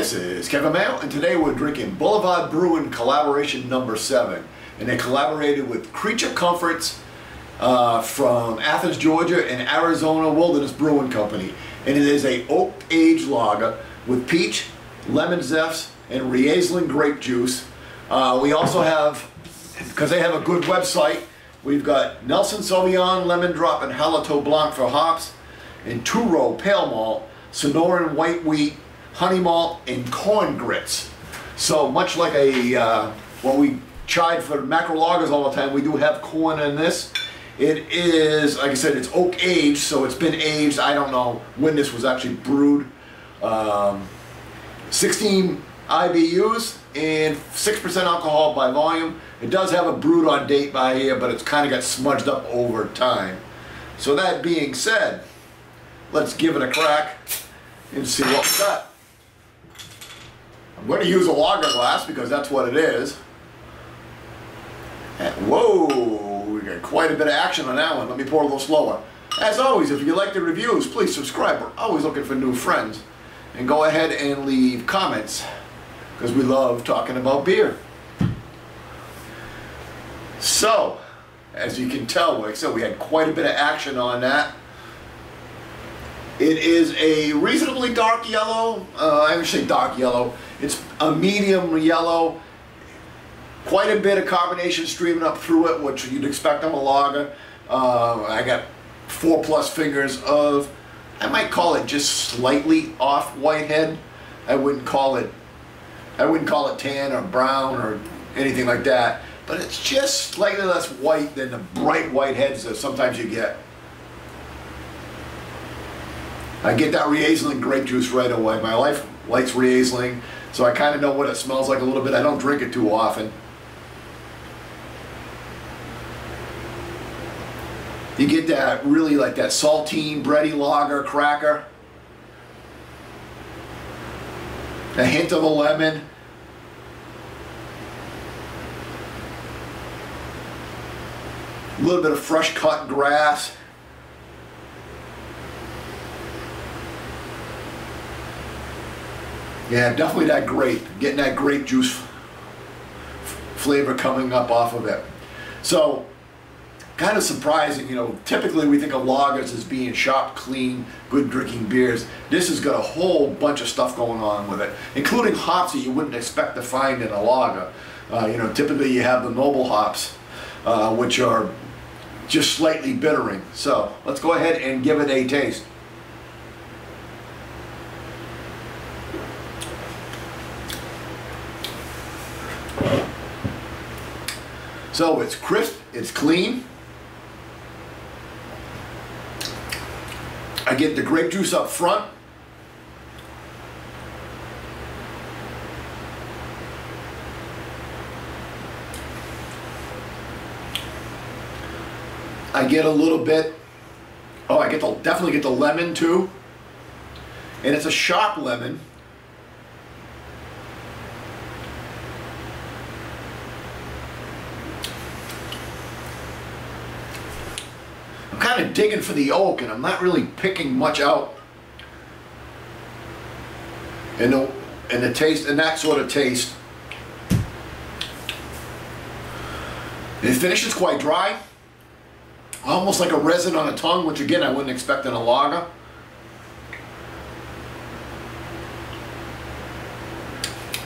This is Kevin Mayo, and today we're drinking Boulevard Brewing collaboration number 7. And they collaborated with Creature Comforts from Athens, Georgia, and Arizona Wilderness Brewing Company. And it is a oak-aged lager with peach, lemon zest, and Riesling grape juice. We also have, because they have a good website, we've got Nelson Sauvignon, Lemon Drop, and Hallertau Blanc for hops, and two-row pale malt, Sonoran white wheat, honey malt, and corn grits. So much like what we tried for macro lagers all the time, we do have corn in this. It is, like I said, it's oak aged, so it's been aged. I don't know when this was actually brewed. 16 IBUs and 6% alcohol by volume. It does have a brewed on date by here, but it's kind of got smudged up over time. So that being said, let's give it a crack and see what we got. I'm going to use a lager glass because that's what it is. And whoa, we got quite a bit of action on that one. Let me pour a little slower. As always, if you like the reviews, please subscribe. We're always looking for new friends. And go ahead and leave comments because we love talking about beer. So, as you can tell, like I said, we had quite a bit of action on that. It is a reasonably dark yellow. I would say dark yellow. It's a medium yellow. Quite a bit of carbonation streaming up through it, which you'd expect on a lager. I got 4+ fingers of, I might call it just slightly off whitehead. I wouldn't call it tan or brown or anything like that. But it's just slightly less white than the bright white heads that sometimes you get. I get that Riesling grape juice right away. My wife likes Riesling, so I kind of know what it smells like a little bit. I don't drink it too often. You get that really like that saltine, bready lager cracker. A hint of a lemon. A little bit of fresh cut grass. Yeah, definitely that grape. Getting that grape juice flavor coming up off of it. So, kind of surprising, you know, typically we think of lagers as being sharp, clean, good drinking beers. This has got a whole bunch of stuff going on with it, including hops that you wouldn't expect to find in a lager. You know, typically you have the noble hops, which are just slightly bittering. So, let's go ahead and give it a taste. So it's crisp, it's clean. I get the grape juice up front. I get a little bit, I definitely get the lemon too. And it's a sharp lemon. I'm kind of digging for the oak, and I'm not really picking much out in the taste, and that sort of taste. The finish is quite dry, almost like a resin on a tongue, which again I wouldn't expect in a lager.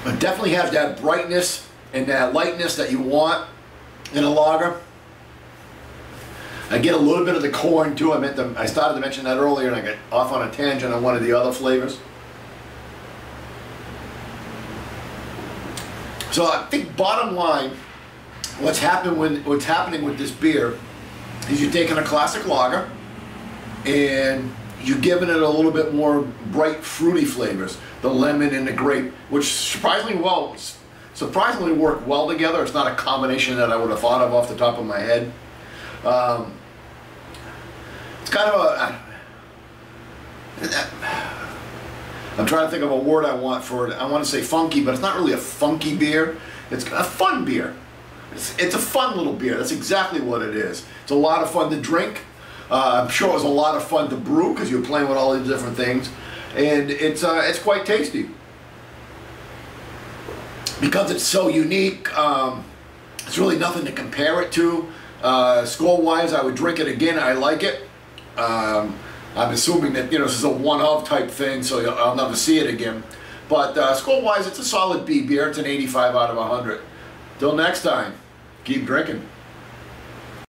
But definitely has that brightness and that lightness that you want in a lager. I get a little bit of the corn too. I started to mention that earlier and I got off on a tangent on one of the other flavors. So I think bottom line, what's happening with this beer is you're taking a classic lager and you're giving it a little bit more bright fruity flavors. The lemon and the grape, which surprisingly work well together. It's not a combination that I would have thought of off the top of my head. It's kind of I'm trying to think of a word I want for it. I want to say funky, but it's not really a funky beer. It's a fun beer. It's a fun little beer. That's exactly what it is. It's a lot of fun to drink. I'm sure it was a lot of fun to brew because you're playing with all these different things. And it's quite tasty. because it's so unique. There's really nothing to compare it to. Score-wise, I would drink it again. I like it. I'm assuming that, you know, this is a one-of type thing, so I'll never see it again. But score-wise, it's a solid B beer. It's an 85 out of 100. Till next time, keep drinking.